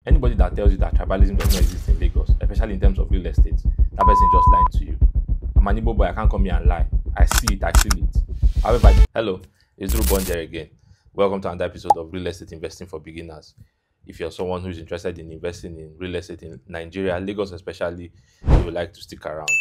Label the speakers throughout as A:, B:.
A: Anybody that tells you that tribalism does not exist in Lagos, especially in terms of real estate, that person just lying to you. I'm an Igbo boy, I can't come here and lie. I see it, I feel it. However, hello, it's Durubond here again. Welcome to another episode of Real Estate Investing for Beginners. If you're someone who's interested in investing in real estate in Nigeria, Lagos especially, you would like to stick around.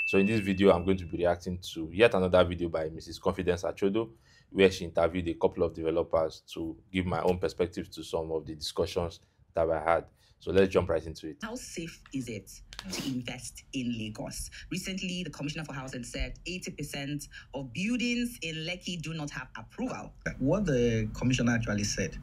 A: So in this video, I'm going to be reacting to yet another video by Mrs. Confidence Achodo, where she interviewed a couple of developers to give my own perspective to some of the discussions that I had. So let's jump right into it.
B: How safe is it to invest in Lagos? Recently, the Commissioner for Housing said 80% of buildings in Lekki do not have approval.
C: What the commissioner actually said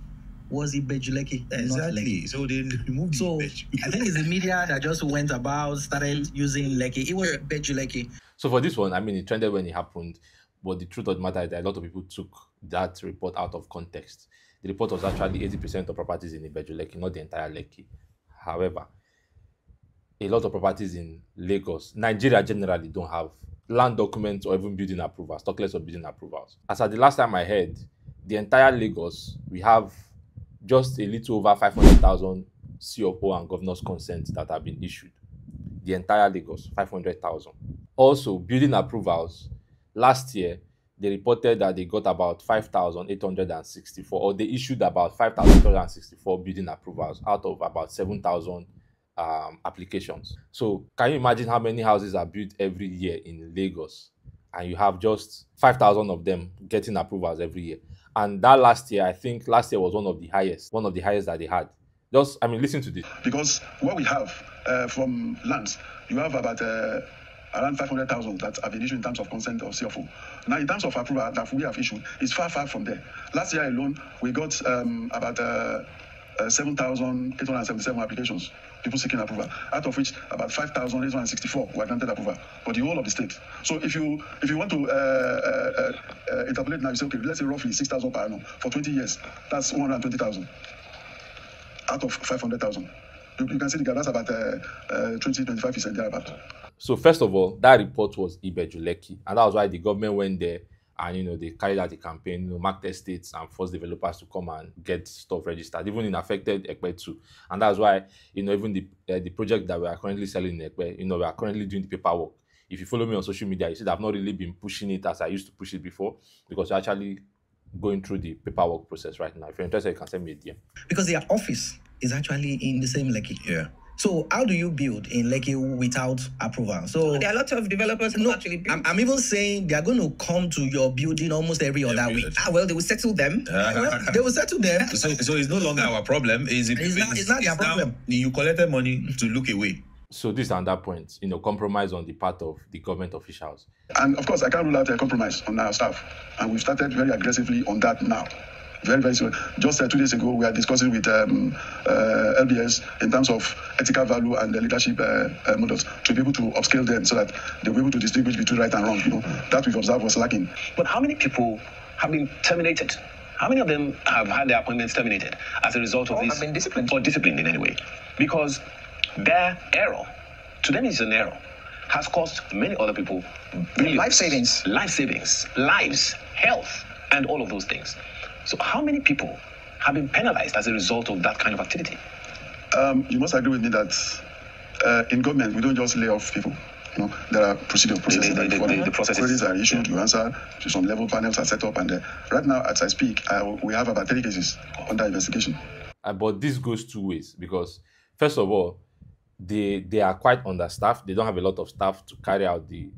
C: was Igbo Lekki, not Lekki.
D: So they removed
C: So
D: the
C: I think it's the media that just went about, started using Lekki. It was Igbo Lekki.
A: So for this one, I mean, it trended when it happened, but the truth of the matter is that a lot of people took that report out of context. The report was actually 80% of properties in Igbo Lekki, not the entire Lekki. However, a lot of properties in Lagos, Nigeria generally don't have land documents or even building approvals, talk less of building approvals. As at the last time I heard, the entire Lagos, we have just a little over 500,000 COO and governor's consents that have been issued. The entire Lagos, 500,000. Also, building approvals, last year, they reported that they got about 5,864, or they issued about 5,864 building approvals out of about 7,000 applications. So can you imagine how many houses are built every year in Lagos, and you have just 5,000 of them getting approvals every year? And that last year, I think last year was one of the highest that they had. Just, I mean, listen to this.
D: Because what we have from lands, you have about around 500,000 that have been issued in terms of consent of CFO. Now, in terms of approval that we have issued, it's far from there. Last year alone, we got about 7,877 applications, people seeking approval, out of which about 5,864 were granted approval for the whole of the state. So if you want to interpolate now, you say, okay, let's say roughly 6,000 per annum for 20 years, that's 120,000 out of 500,000. You can see the gap, that's about 20-25% thereabout.
A: So first of all, that report was Igbo Lekki, and that was why the government went there and they carried out a campaign, marked estates and forced developers to come and get stuff registered, even in affected Ekpe too. And that's why even the project that we are currently selling in Ekpe, we are currently doing the paperwork. If you follow me on social media, you see that I've not really been pushing it as I used to push it before, because we're actually going through the paperwork process right now. If you're interested, you can send me a DM.
C: Because their office is actually in the same Lekki.
D: Yeah.
C: So how do you build in Lekki without approval? So
B: There are a lot of developers who actually build.
C: I'm even saying they are going to come to your building almost every other week.
B: Well, they will settle them.
C: Well, they will settle them.
E: So it's no longer our problem.
C: It's not their problem.
E: You collected money to look away.
A: So this is another point, compromise on the part of the government officials.
D: And of course, I can't rule out a compromise on our staff. And we've started very aggressively on that now. Very soon. Just 2 days ago, we are discussing with LBS in terms of ethical value and leadership models to be able to upscale them so that they'll be able to distinguish between right and wrong. That we've observed was lacking.
F: But how many people have been terminated? How many of them have had their appointments terminated as a result of this?
B: Have been disciplined.
F: Or disciplined in any way? Because their error, to them it's an error, has cost many other people billions.
B: Life savings,
F: lives, health, and all of those things. So how many people have been penalized as a result of that kind of activity?
D: You must agree with me that in government, we don't just lay off people. There are processes.
F: The processes.
D: Queries are issued, you answer, to some level panels are set up, and right now, as I speak, we have about 30 cases under investigation.
A: But this goes two ways, because first of all, they are quite understaffed. They don't have a lot of staff to carry out the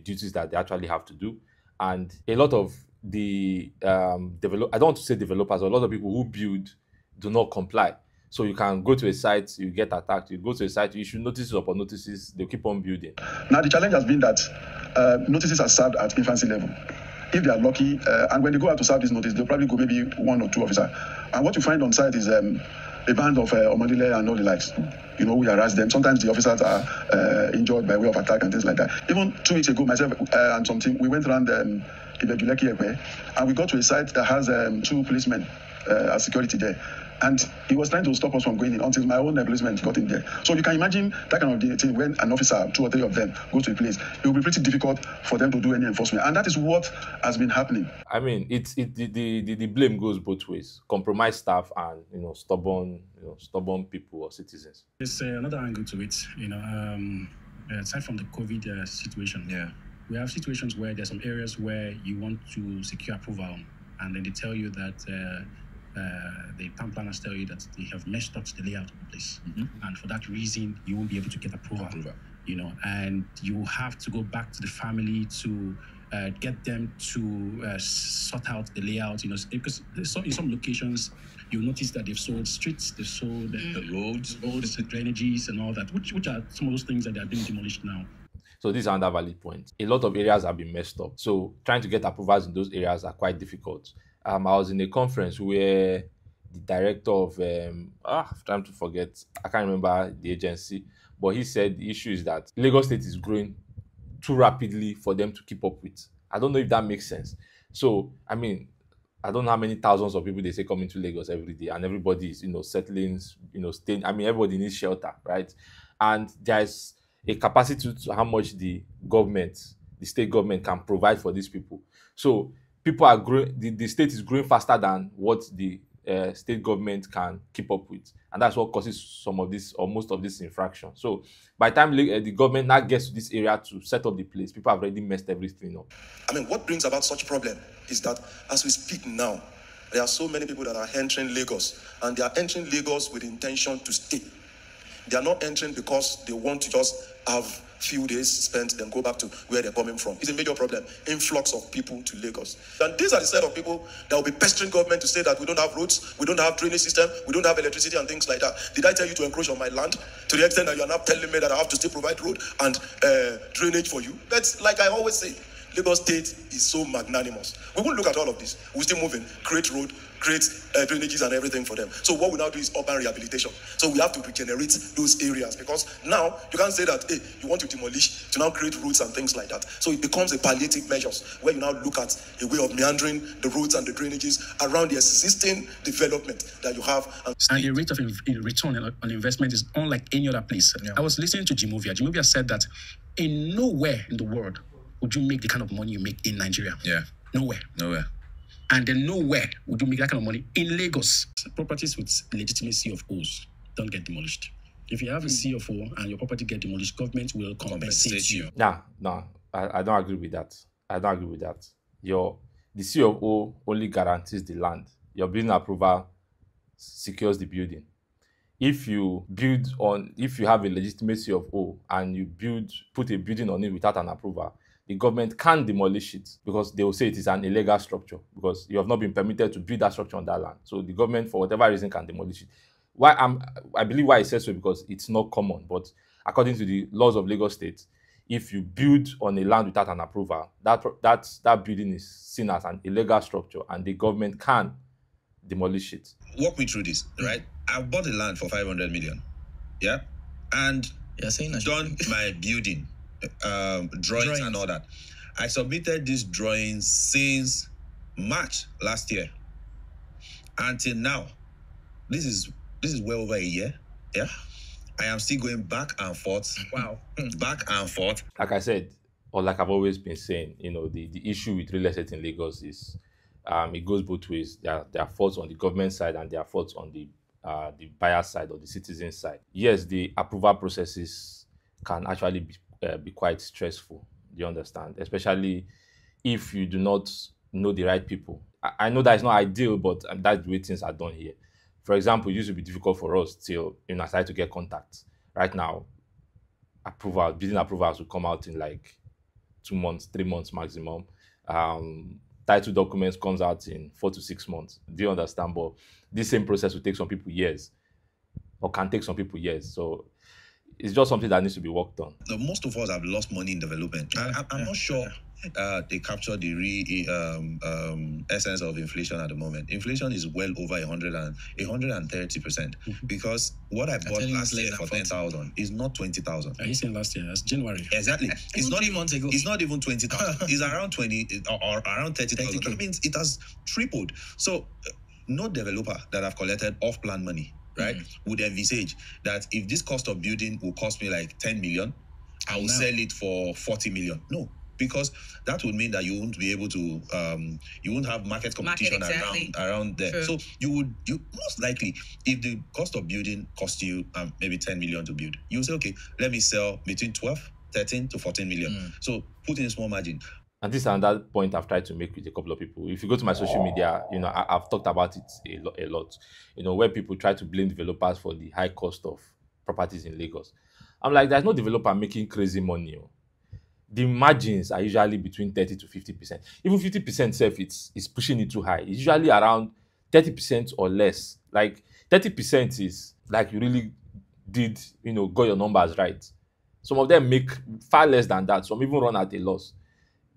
A: duties that they actually have to do, and a lot of the I don't want to say developers, a lot of people who build do not comply. So you can go to a site, you get attacked. You go to a site, you issue notices upon notices, they'll keep on building.
D: Now the challenge has been that notices are served at infancy level. If they are lucky, and when they go out to serve this notice, they'll probably go maybe 1 or 2 officers. And what you find on site is a band of Omadile and all the likes. We harass them. Sometimes the officers are injured by way of attack and things like that. Even 2 weeks ago, myself and some team, we went around Igbo Lekki, and we got to a site that has 2 policemen as security there. And he was trying to stop us from going in until my own policemen got in there. So you can imagine that kind of thing when an officer, 2 or 3 of them, go to a place. It will be pretty difficult for them to do any enforcement. And that is what has been happening.
A: I mean, the blame goes both ways. Compromised staff and stubborn people or citizens.
G: There's another angle to it. Aside from the COVID situation, we have situations where there's some areas where you want to secure approval, and then they tell you that the town planners tell you that they have messed up the layout of the place, and for that reason you won't be able to get approval. And you have to go back to the family to get them to sort out the layout, because in some locations you'll notice that they've sold streets, they've sold the roads, the drainages and all that, which are some of those things that they are being demolished now.
A: So this is another valid point. A lot of areas have been messed up. So trying to get approvals in those areas are quite difficult. I was in a conference where the director of, I'm trying to forget, I can't remember the agency, but he said the issue is that Lagos State is growing too rapidly for them to keep up with. I don't know if that makes sense. So, I mean, I don't know how many thousands of people they say come into Lagos every day, and everybody is, settling, staying. I mean, everybody needs shelter, right? And there's a capacity to how much the state government can provide for these people. So people are growing, the state is growing faster than what the state government can keep up with. And that's what causes some of this or most of this infraction. So by the time the government now gets to this area to set up the place, people have already messed everything up.
H: I mean, what brings about such problem is that as we speak now, there are so many people that are entering Lagos, and they are entering Lagos with the intention to stay. They are not entering because they want to just have few days spent, then go back to where they're coming from. It's a major problem. Influx of people to Lagos. And these are the set of people that will be pestering government to say that we don't have roads, we don't have drainage system, we don't have electricity and things like that. Did I tell you to encroach on my land to the extent that you are now telling me that I have to still provide road and drainage for you? That's like I always say, Lagos State is so magnanimous. We won't look at all of this. We'll still move in, create road, create drainages and everything for them. So what we now do is urban rehabilitation. So we have to regenerate those areas, because now you can't say that, hey, you want to demolish to now create roads and things like that. So it becomes a palliative measures where you now look at a way of meandering the roads and the drainages around the existing development that you have.
G: And the rate of return on investment is unlike any other place. I was listening to Jimovia. Jimovia said that in nowhere in the world would you make the kind of money you make in Nigeria. Nowhere. And then nowhere would you make that kind of money in Lagos. Properties with legitimacy of O's don't get demolished. If you have a C of O and your property get demolished, government will compensate you.
A: No, I don't agree with that. The C of O only guarantees the land. Your building approval secures the building. If you have a legitimacy of O and you put a building on it without an approval, the government can demolish it, because they will say it is an illegal structure because you have not been permitted to build that structure on that land. So the government, for whatever reason, can demolish it. I believe why it says so, because it's not common. But according to the laws of Lagos State, if you build on a land without an approval, that building is seen as an illegal structure, and the government can demolish it.
E: Walk me through this, right? I bought the land for 500 million, and done my building. Drawings and all that. I submitted these drawings since March last year until now. This is well over a year. I am still going back and forth. Back and forth.
A: Like I said, or like I've always been saying, the issue with real estate in Lagos is it goes both ways. There are faults on the government side and there are faults on the buyer side or the citizen side. Yes, the approval processes can actually be quite stressful. Do you understand? Especially if you do not know the right people. I know that it's not ideal, but that's the way things are done here. For example, it used to be difficult for us till I started to get contacts. Right now, building approvals will come out in like 2 months, 3 months maximum. Title documents comes out in 4 to 6 months. Do you understand? But this same process will take some people years, or can take some people years. So it's just something that needs to be worked on.
E: Now, most of us have lost money in development. I'm not sure they capture the real essence of inflation at the moment. Inflation is well over 130%. Because what I bought last year for 10,000 is not 20,000.
G: Are you saying last year? That's January.
E: Exactly. It's not even months ago. It's not even 20,000. It's around 20 or around 30,000. That means it has tripled. So no developer that have collected off-plan money, right, would envisage that if this cost of building will cost me like 10 million, I will sell it for 40 million. No, because that would mean that you won't be able to, you won't have market competition around there.
B: True.
E: So you most likely, if the cost of building costs you maybe 10 million to build, you say, okay, let me sell between 13 to 14 million. So put in a small margin.
A: And this is another point I've tried to make with a couple of people. If you go to my social media, I've talked about it a lot. Where people try to blame developers for the high cost of properties in Lagos. I'm like, there's no developer making crazy money. The margins are usually between 30 to 50%. Even 50% self, it's pushing it too high. It's usually around 30% or less. Like 30% is like you really did, got your numbers right. Some of them make far less than that. Some even run at a loss.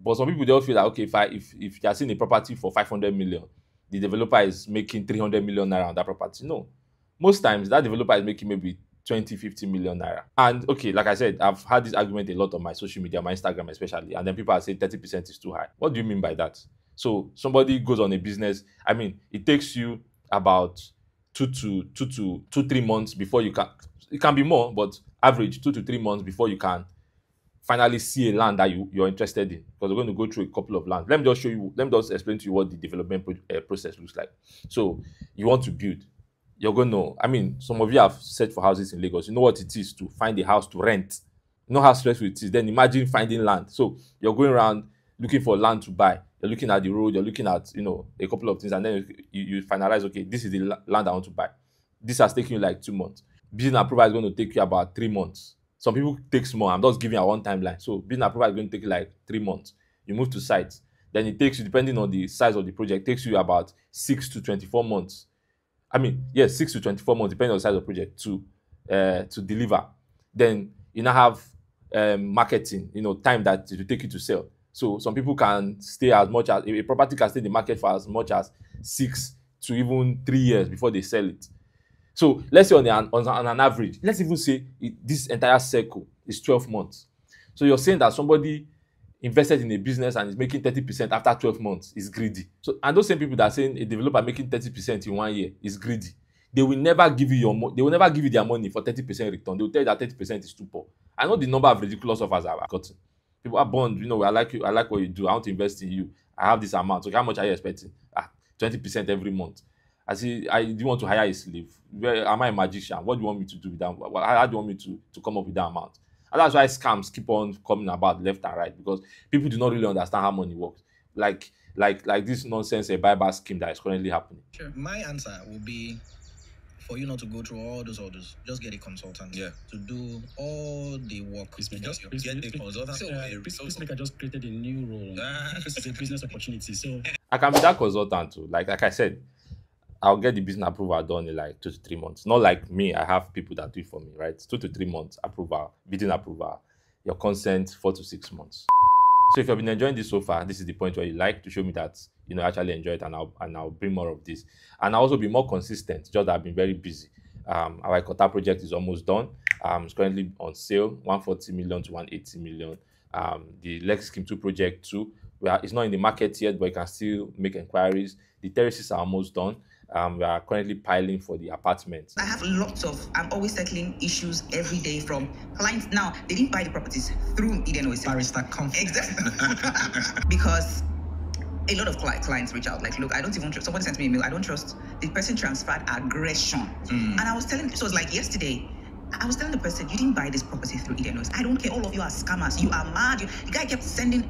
A: But some people, they'll feel like, okay, if you're seeing a property for 500 million, the developer is making 300 million naira on that property. No. Most times, that developer is making maybe 20, 50 million naira. And okay, like I said, I've had this argument a lot on my social media, my Instagram especially, and then people are saying 30% is too high. What do you mean by that? So somebody goes on a business, it takes you about 2 to 3 months before you can, it can be more, but average 2 to 3 months before you can finally see a land that you're interested in, because we're going to go through a couple of lands. Let me just explain to you what the development process looks like. So you want to build. You're going to, some of you have searched for houses in Lagos. You know what it is to find a house to rent. You know how stressful it is. Then imagine finding land. So you're going around looking for land to buy. You're looking at the road. You're looking at, a couple of things. And then you finalize, okay, this is the land I want to buy. This has taken you like 2 months. Building approval is going to take you about 3 months. Some people take more. I'm just giving a one timeline. So building approval is going to take you like 3 months. You move to site. Then it takes you, depending on the size of the project, takes you about 6 to 24 months. 6 to 24 months, depending on the size of the project, to deliver. Then you now have marketing, time that it will take you to sell. So some people can stay as much as, a property can stay in the market for as much as 6 to even 3 years before they sell it. So let's say on an average, let's even say this entire cycle is 12 months. So you're saying that somebody invested in a business and is making 30% after 12 months is greedy. So, and those same people that are saying a developer making 30% in 1 year is greedy, they will never give you they will never give you their money for 30% return. They will tell you that 30% is too poor. I know the number of ridiculous offers I've gotten. People are bond, I like you, I like what you do, I want to invest in you. I have this amount. Okay, how much are you expecting? 20% every month. I see, I do want to hire a slave. Where am I a magician? What do you want me to do with that? How do you want me to come up with that amount? And that's why scams keep on coming about left and right, because people do not really understand how money works. Like this nonsense a buyback scheme that is currently happening.
C: Sure. My answer would be for you not to go through all those orders. Just get a consultant to do all the work.
G: Just get a consultant. Peacemaker just created a new role. This is a business opportunity. So
A: I can be that consultant too. Like I said, I'll get the business approval done in like 2 to 3 months. Not like me, I have people that do it for me, right? 2 to 3 months approval, bidding approval, your consent 4 to 6 months. So if you've been enjoying this so far, this is the point where you like to show me that I actually enjoy it, and I'll bring more of this. And I'll also be more consistent, just that I've been very busy. Our Ikota project is almost done. It's currently on sale, 140 million to 180 million. The Lex Scheme 2 project too, it's not in the market yet, but you can still make inquiries. The terraces are almost done. We are currently piling for the apartments.
B: I have I'm always settling issues every day from clients. Now, they didn't buy the properties through Eden OSC.
C: Barrister confidence.
B: Exactly. Because a lot of clients reach out, like, look, I don't even trust. Somebody sent me a mail, I don't trust. The person transferred aggression. And I was telling, this was like yesterday, I was telling the person, you didn't buy this property through Eden OSC. I don't care, all of you are scammers. You are mad. The guy kept sending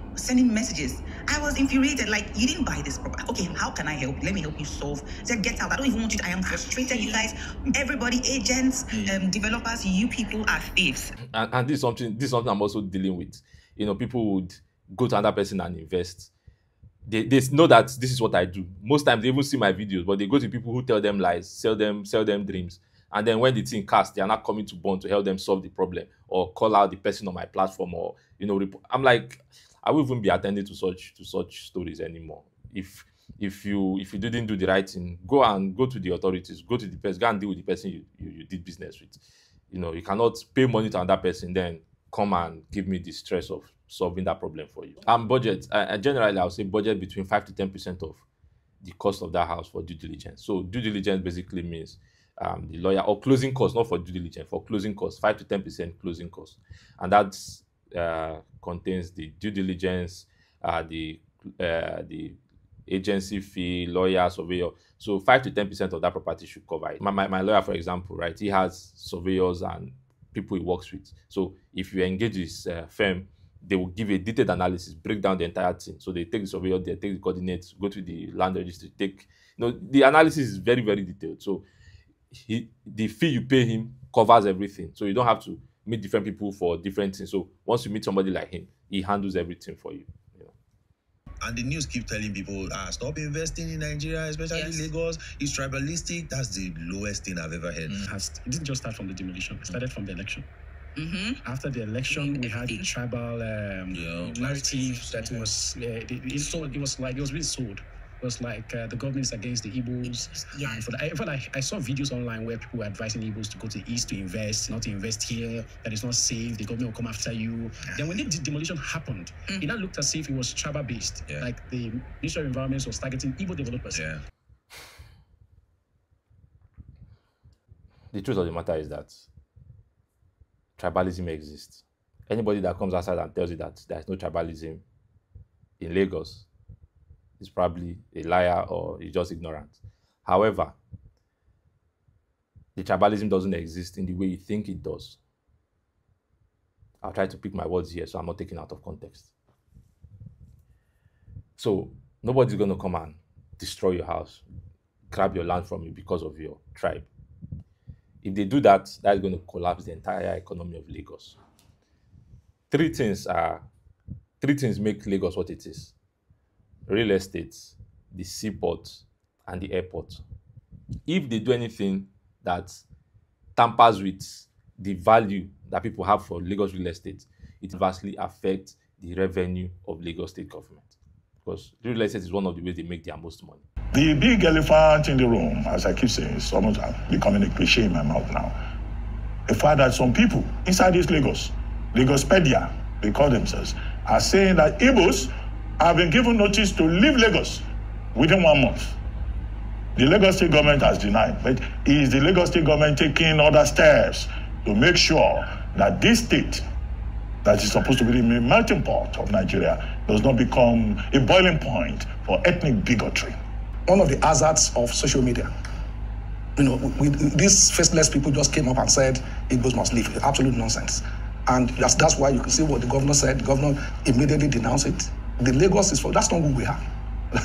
B: messages. I was infuriated, like, you didn't buy this property. Okay, how can I help? Let me help you solve. I said, get out. I don't even want you. I am frustrated, you guys. Everybody, agents, developers, you people are thieves.
A: And this is something I'm also dealing with. People would go to another person and invest. They know that this is what I do. Most times they even see my videos, but they go to people who tell them lies, sell them dreams. And then when the thing casts, they are not coming to Bond to help them solve the problem or call out the person on my platform or I'm like, I won't even be attending to such stories anymore. If you didn't do the right thing, go to the authorities, go to the person, go and deal with the person you did business with. You cannot pay money to another person then come and give me the stress of solving that problem for you. Budget. Generally, I would say budget between 5 to 10% of the cost of that house for due diligence. So due diligence basically means the lawyer, or closing costs, not for due diligence, for closing costs, 5 to 10% closing costs. And that contains the due diligence, the agency fee, lawyer, surveyor. So 5 to 10% of that property should cover it. My lawyer, for example, right, he has surveyors and people he works with. So if you engage this firm, they will give a detailed analysis, break down the entire thing. So they take the surveyor, they take the coordinates, go to the land registry, take, the analysis is very, very detailed. So the fee you pay him covers everything. So you don't have to meet different people for different things. So once you meet somebody like him, he handles everything for you.
E: And the news keep telling people, stop investing in Nigeria, especially Lagos. It's tribalistic. That's the lowest thing I've ever heard.
G: It didn't just start from the demolition. It started from the election. After the election, we had a tribal narrative that was really sold. It was like the government is against the Igbos. I saw videos online where people were advising Igbos to go to the east to invest, not to invest here, that it's not safe, the government will come after you. Then when the demolition happened, it now looked as if it was tribal based. Like the Ministry of Environment was targeting Igbo developers.
A: The truth of the matter is that tribalism exists. Anybody that comes outside and tells you that there's no tribalism in Lagos is probably a liar or is just ignorant. However, the tribalism doesn't exist in the way you think it does. I'll try to pick my words here so I'm not taken out of context. So nobody's going to come and destroy your house, grab your land from you because of your tribe. If they do that, that's going to collapse the entire economy of Lagos. Three things make Lagos what it is: real estate, the seaport, and the airport. If they do anything that tampers with the value that people have for Lagos real estate, it vastly affects the revenue of Lagos state government. Because real estate is one of the ways they make their most money.
I: The big elephant in the room, as I keep saying, it's almost becoming a cliche in my mouth now. The fact that some people inside this Lagospedia, they call themselves, are saying that Igbos have been given notice to leave Lagos within 1 month. The Lagos state government has denied, but is the Lagos state government taking other steps to make sure that this state, that is supposed to be the melting pot of Nigeria, does not become a boiling point for ethnic bigotry?
J: One of the hazards of social media, these faceless people just came up and said Igbos must leave. Absolute nonsense. And that's why you can see what the governor said. The governor immediately denounced it. The Lagos that's not who we are.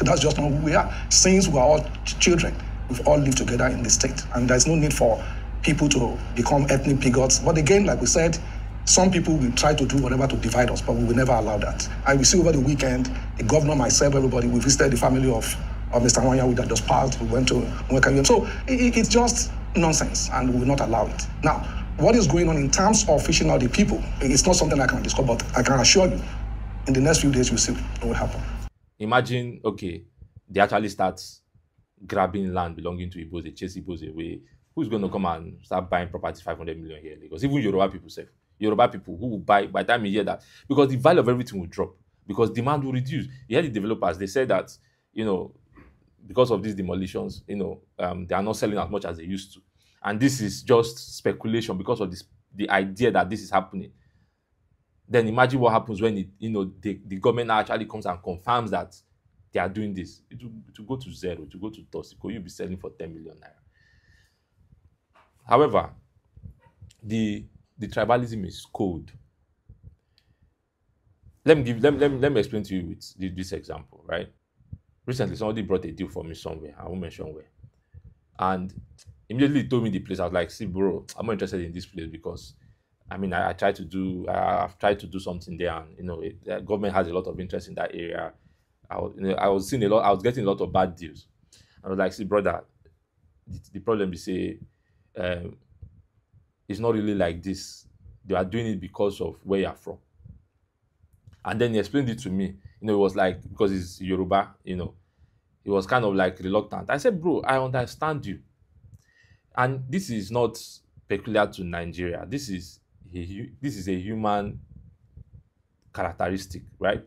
J: That's just not who we are. Since we are all children, we've all lived together in the state. And there's no need for people to become ethnic bigots. But again, like we said, some people will try to do whatever to divide us, but we will never allow that. And we see over the weekend, the governor, myself, everybody, we visited the family of Mr. Wanyawu that just passed. We went to Nwekayem. So it's just nonsense, and we will not allow it. Now, what is going on in terms of fishing out the people, it's not something I can discuss, but I can assure you, in the next few days, you'll see what will happen.
A: Imagine, they actually start grabbing land belonging to Igbos, they chase Igbos away. Who's going to come and start buying property 500 million here? Because even Yoruba people who will buy, by the time you hear that, because the value of everything will drop, because demand will reduce. You hear the developers, they say that, because of these demolitions, they are not selling as much as they used to. And this is just speculation because of the idea that this is happening. Then imagine what happens when the government actually comes and confirms that they are doing this. It will go to zero, it will go to dust. You'll be selling for 10 million naira. However, the tribalism is cold. Let me explain to you with this example, right? Recently, somebody brought a deal for me somewhere. I won't mention where. And immediately told me the place. I was like, see, bro, I'm not interested in this place because, I've tried to do something there, and the government has a lot of interest in that area. I was getting a lot of bad deals. I was like, see, brother, the problem is it's not really like this. They are doing it because of where you're from. And then he explained it to me. It was like, because he's Yoruba, he was kind of like reluctant. I said, bro, I understand you. And this is not peculiar to Nigeria. This is a human characteristic, right?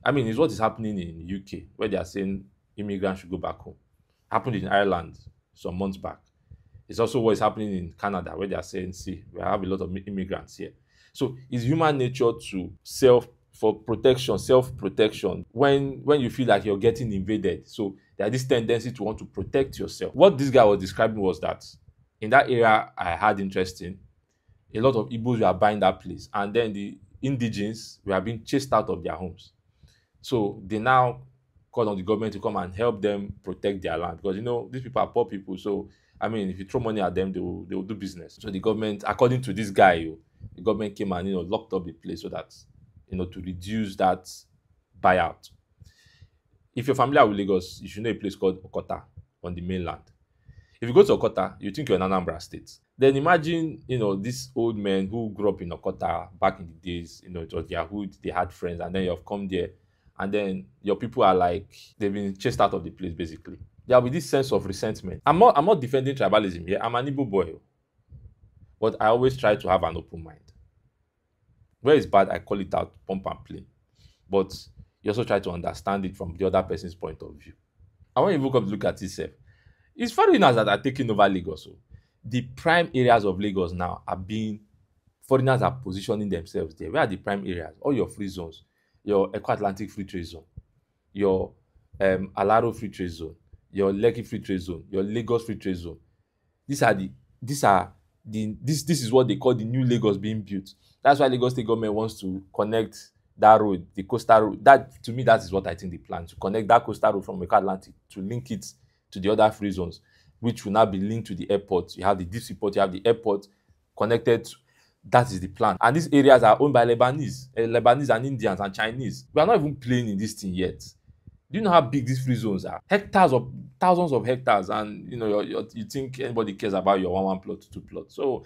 A: It's what is happening in UK, where they are saying immigrants should go back home. happened in Ireland some months back. It's also what is happening in Canada, where they are saying, see, we have a lot of immigrants here. So it's human nature to self-protection, when you feel like you're getting invaded. So there's this tendency to want to protect yourself. What this guy was describing was that in that area I had interest in, a lot of Igbos were buying that place, and then the indigenes were being chased out of their homes. So they now called on the government to come and help them protect their land, because these people are poor people. So I mean, if you throw money at them, they will do business. So the government, according to this guy, the government came and locked up the place so that to reduce that buyout. If you're familiar with Lagos, you should know a place called Okota on the mainland. If you go to Okota, you think you're in Anambra State. Then imagine, these old men who grew up in Okota back in the days, it was their hood, they had friends, and then you have come there, and then your people are like, they've been chased out of the place, basically. There will be this sense of resentment. I'm not defending tribalism here. I'm an Igbo boy. But I always try to have an open mind. Where it's bad, I call it out, pump and play. But you also try to understand it from the other person's point of view. And when you look up to look at itself, it's foreigners that are taking over Lagos. So the prime areas of Lagos now foreigners are positioning themselves there. Where are the prime areas? All your free zones, your Eco-Atlantic Free Trade Zone, your Alaro Free Trade Zone, your Lekki Free Trade Zone, your Lagos Free Trade Zone. This is what they call the new Lagos being built. That's why Lagos State government wants to connect that road, the coastal road. That, to me, that is what I think they plan, to connect that coastal road from Eco-Atlantic, to link it to the other free zones, which will now be linked to the airport. You have the deep sea port, you have the airport connected. That is the plan. And these areas are owned by Lebanese and Indians and Chinese. We are not even playing in this thing yet. Do you know how big these free zones are? Thousands of hectares, and you think anybody cares about your 1 plot, 2 plots. So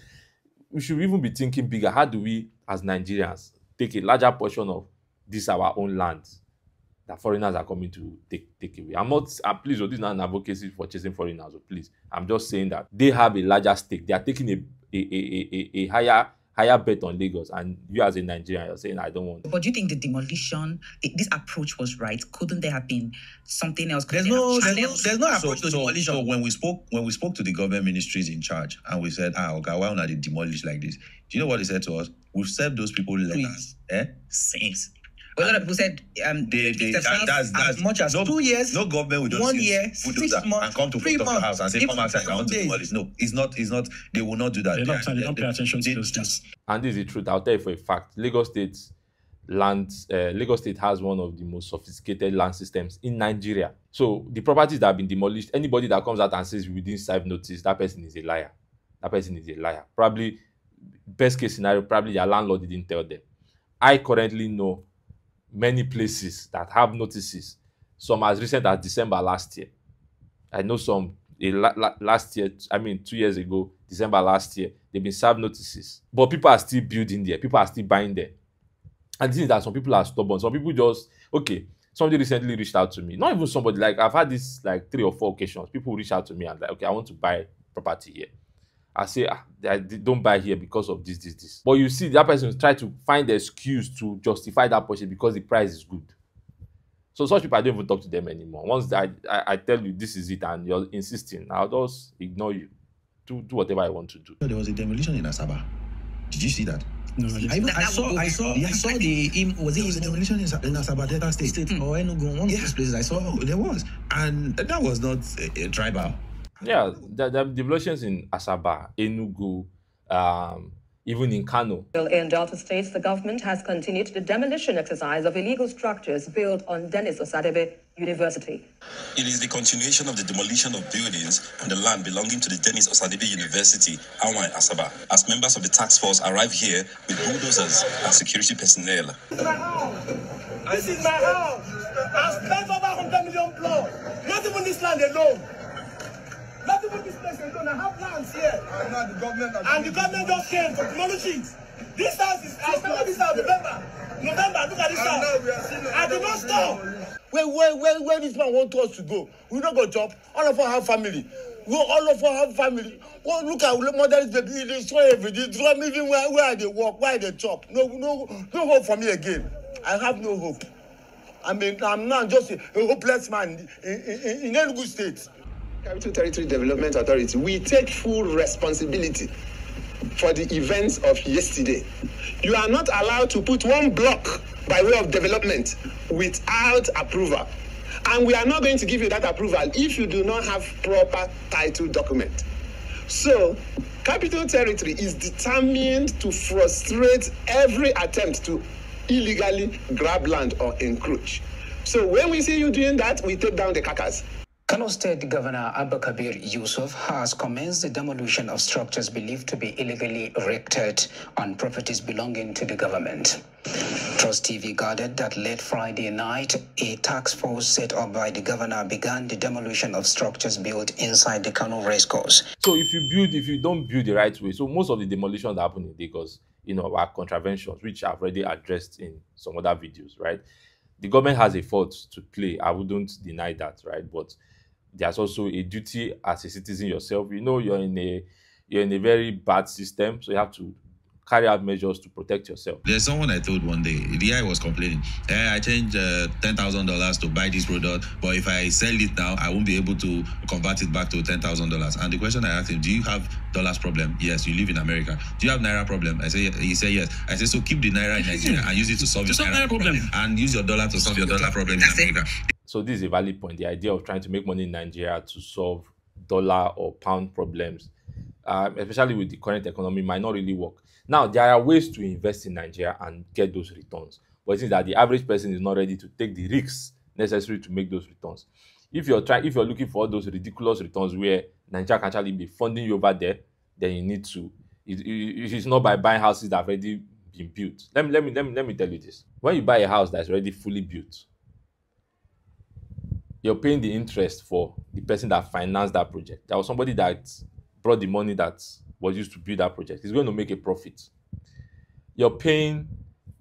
A: we should even be thinking bigger. How do we, as Nigerians, take a larger portion of this our own land that foreigners are coming to take away? Please, this is not an advocacy for chasing foreigners, please. I'm just saying that they have a larger stake. They are taking a higher bet on Lagos, and you as a Nigerian, you're saying I don't want.
B: But do you think the demolition, this approach was right? Couldn't there have been something else?
E: There's no approach to demolition. So when we spoke to the government ministries in charge, and we said, okay, why not they demolish like this? Do you know what they said to us? We've served those people letters. Since.
B: A lot of people said
E: that's
B: as much as 2 years.
E: No government will
B: 1 year,
E: 6
B: months,
E: and come to front of the house and say, come outside, I want to demolish. No, it's not. They will not do that.
G: They don't pay attention to those things.
A: And this is the truth. I'll tell you for a fact. Lagos State has one of the most sophisticated land systems in Nigeria. So the properties that have been demolished, anybody that comes out and says we didn't serve notice, that person is a liar. Probably, best case scenario, probably their landlord didn't tell them. I currently know many places that have notices, some as recent as December last year. I know some last year, 2 years ago, December last year, they've been served notices. But people are still building there, people are still buying there. And the thing is that some people are stubborn. Some people somebody recently reached out to me. Not even somebody, like I've had this like 3 or 4 occasions. People reach out to me and like, okay, I want to buy property here. I say, don't buy here because of this. But you see, that person try to find the excuse to justify that purchase because the price is good. So such people, I don't even talk to them anymore. Once I tell you this is it and you're insisting, I'll just ignore you. Do whatever I want to do.
E: There was a demolition in Asaba. Did you see that?
G: No,
C: I saw the was a demolition in Asaba Delta State or Enugu, one of those places. I saw
E: there was, and that was not a tribal.
A: Yeah, there are demolitions in Asaba, Enugu, even in Kano.
K: In Delta states, the government has continued the demolition exercise of illegal structures built on Dennis Osadebe University.
L: It is the continuation of the demolition of buildings on the land belonging to the Dennis Osadebe University, Awa in Asaba, as members of the task force arrive here with bulldozers and security personnel.
M: This is my house. I spent over 100 million plus. Not even this land alone. Not even this place alone. I have lands here. And the government just came to demolish it. This house is, I remember this house, November, look at this house. I did not stop. Where this man wants us to go? We don't go job. All of us have family. Well, look at mothers, they destroy everything. Destroy me even where they work, where they chop. No hope for me again. I have no hope. I mean, I'm not just a hopeless man in Enugu State.
N: Capital Territory Development Authority, we take full responsibility for the events of yesterday. You are not allowed to put one block by way of development without approval. And we are not going to give you that approval if you do not have proper title document. So, Capital Territory is determined to frustrate every attempt to illegally grab land or encroach. So when we see you doing that, we take down the carcass.
O: Kano State Governor Abba Kabir Yusuf has commenced the demolition of structures believed to be illegally erected on properties belonging to the government. Trust TV gathered that late Friday night, a task force set up by the governor began the demolition of structures built inside the Kano racecourse.
A: So if you don't build the right way, so most of the demolitions that happen in Lagos, are contraventions, which I've already addressed in some other videos, right? The government has a fault to play. I wouldn't deny that, right? But there's also a duty as a citizen yourself. You're in a very bad system, so you have to carry out measures to protect yourself.
E: There's someone I told one day, the guy was complaining, I changed $10,000 to buy this product, but if I sell it now, I won't be able to convert it back to $10,000. And the question I asked him, do you have dollars problem? Yes, you live in America. Do you have naira problem? He said yes. I said, so keep the naira in Nigeria and use it to solve your naira problem. And use your dollar to solve your dollar problem in America.
A: So this is a valid point. The idea of trying to make money in Nigeria to solve dollar or pound problems, especially with the current economy, might not really work. Now, there are ways to invest in Nigeria and get those returns, but it seems that the average person is not ready to take the risks necessary to make those returns. If you're looking for those ridiculous returns where Nigeria can actually be funding you over there, then you need to. It's not by buying houses that have already been built. Let me tell you this: when you buy a house that's already fully built, you're paying the interest for the person that financed that project. There was somebody that brought the money that was used to build that project. He's going to make a profit. You're paying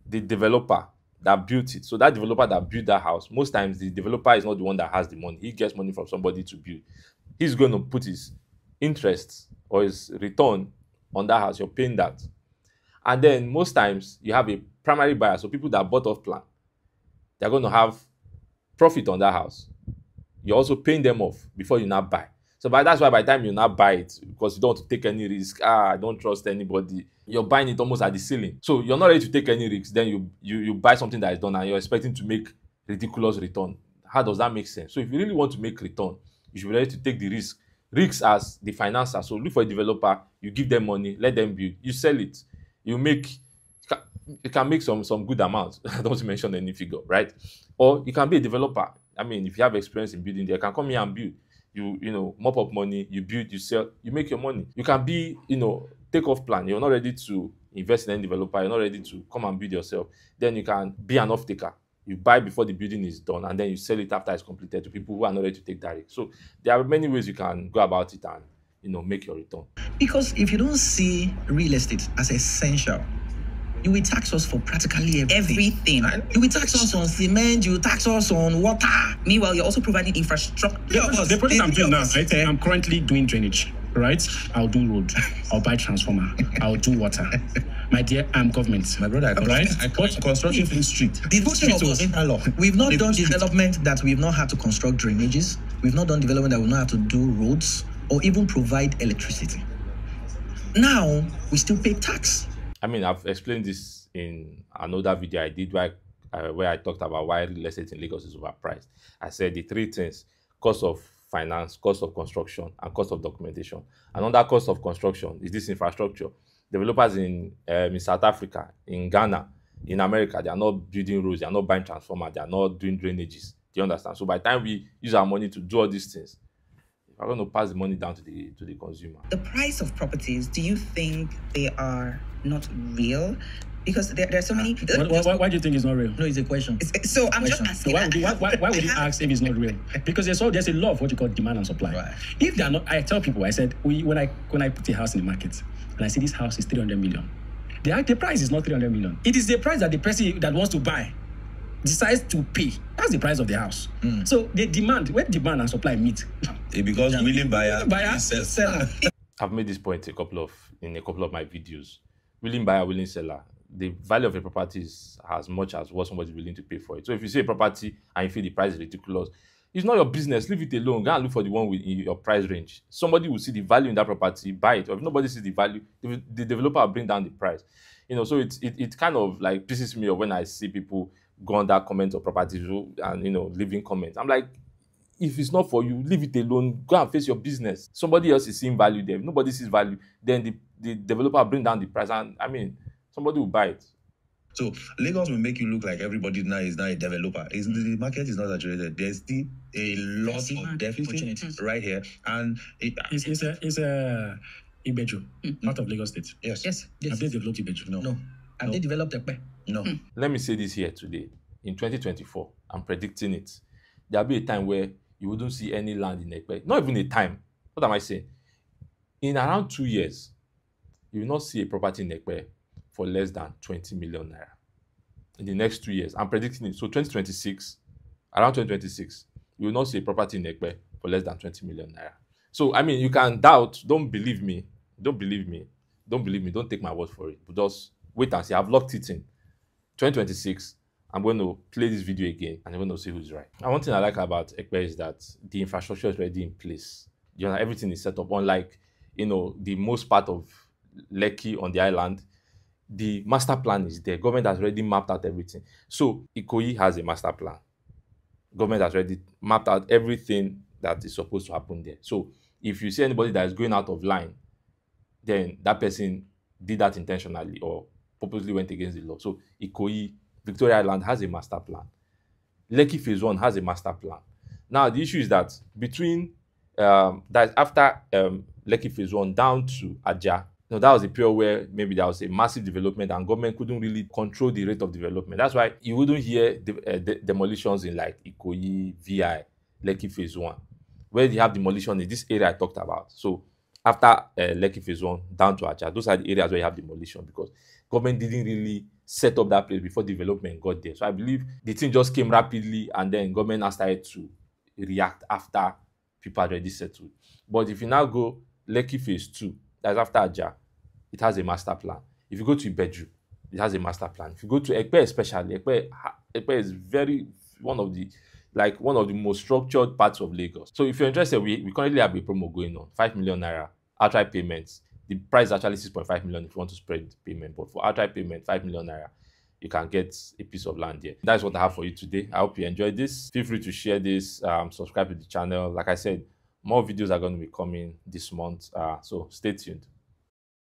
A: the developer that built it. So that developer that built that house, most times the developer is not the one that has the money. He gets money from somebody to build. He's going to put his interest or his return on that house. You're paying that. And then most times you have a primary buyer. So people that bought off plan, they're going to have profit on that house. You're also paying them off before you now buy. So that's why by the time you now buy it, because you don't want to take any risk, I don't trust anybody, you're buying it almost at the ceiling. So you're not ready to take any risks. Then you buy something that is done and you're expecting to make ridiculous return. How does that make sense? So if you really want to make return, you should be ready to take the risk. Risks as the financer. So look for a developer, you give them money, let them build, you sell it, you can make some good amount. I don't want to mention any figure, right? Or you can be a developer. I mean, if you have experience in building, they can come here and build. You mop up money, you build, you sell, you make your money. You can be, take off plan. You're not ready to invest in any developer. You're not ready to come and build yourself. Then you can be an off-taker. You buy before the building is done, and then you sell it after it's completed to people who are not ready to take that risk. So there are many ways you can go about it and, make your return.
C: Because if you don't see real estate as essential, you will tax us for practically everything. Right? You will tax us on cement, you will tax us on water.
B: Meanwhile, you're also providing infrastructure.
G: The project I'm doing now, right? I'm currently doing drainage, right? I'll do road, I'll buy transformer, I'll do water. My dear, I'm government.
C: My brother,
G: I
C: construction free street. We've not done development that we've not had to construct drainages. We've not done development that we've not had to do roads or even provide electricity. Now, we still pay tax.
A: I mean, I've explained this in another video I did where I talked about why real estate in Lagos is overpriced. I said the three things: cost of finance, cost of construction, and cost of documentation. And under cost of construction is this infrastructure. Developers in South Africa, in Ghana, in America, they are not building roads, they are not buying transformers, they are not doing drainages. Do you understand? So by the time we use our money to do all these things, we're going to pass the money down to the consumer.
B: The price of properties, do you think they are not real? Because there are so many.
G: Why do you think it's not real?
C: No, it's a question.
B: So I'm just asking.
G: Why would you ask if it's not real? Because there's a law of what you call demand and supply.
C: Right.
G: If they are not, I tell people, I said when I put a house in the market and I say this house is 300 million, the price is not 300 million. It is the price that the person that wants to buy decides to pay. That's the price of the house. So the demand, when demand and supply meet,
E: it becomes willing buyer
C: seller.
A: I've made this point in a couple of my videos. Willing buyer, willing seller. The value of a property is as much as what somebody is willing to pay for it. So if you see a property and you feel the price is ridiculous, It's not your business. Leave it alone. Go and look for the one with in your price range. Somebody will see the value in that property, buy it. Or if nobody sees the value, the developer will bring down the price. So it kind of like pisses me off when I see people go on that comment of properties and leaving comments. I'm like, if it's not for you, leave it alone. Go and face your business. Somebody else is seeing value there. If nobody sees value, then the developer will bring down the price, and somebody will buy it.
E: So Lagos will make you look like everybody now is a developer. The market is not saturated. There's still a lot of deficit right here, and
G: it's a Igbo part of Lagos State.
C: Yes.
G: Have they developed Igbo?
C: No. Have they developed Ekpe?
E: No.
A: Let me say this here today. In 2024, I'm predicting it. There'll be a time where you wouldn't see any land in Ekpe. Not even a time. What am I saying? In around 2 years, you will not see a property in Ekpe for less than 20 million naira. In the next 2 years, I'm predicting it. So 2026, around 2026, you will not see a property in Ekpe for less than 20 million naira. So, you can doubt. Don't believe me. Don't take my word for it. But just wait and see. I've locked it in. 2026, I'm going to play this video again and I'm going to see who's right. And one thing I like about Ekpe is that the infrastructure is already in place. Everything is set up. Unlike, the most part of Lekki on the island, the master plan is there. Government has already mapped out everything. So Ikoyi has a master plan. Government has already mapped out everything that is supposed to happen there. So if you see anybody that is going out of line, then that person did that intentionally or purposely went against the law. So Ikoyi, Victoria Island has a master plan. Lekki Phase 1 has a master plan. Now the issue is that between that after Lekki Phase 1 down to Aja, that was a period where maybe there was a massive development and government couldn't really control the rate of development. That's why you wouldn't hear demolitions in like Ikoyi, VI, Lekki Phase 1, where you have demolition in this area I talked about. So after Lekki Phase 1 down to Aja, those are the areas where you have demolition because government didn't really set up that place before development got there. So I believe the thing just came rapidly and then government now started to react after people had already settled. But if you now go Lekki Phase 2, that's after Aja, it has a master plan. If you go to Ibeju, it has a master plan. If you go to Ekpe especially, Ekpe is one of the most structured parts of Lagos. So if you're interested, we currently have a promo going on, 5 million naira, outright payments. The price is actually 6.5 million if you want to spread the payment. But for outright payment, 5 million naira, you can get a piece of land here. That's what I have for you today. I hope you enjoyed this. Feel free to share this, subscribe to the channel. Like I said, more videos are going to be coming this month. So stay tuned.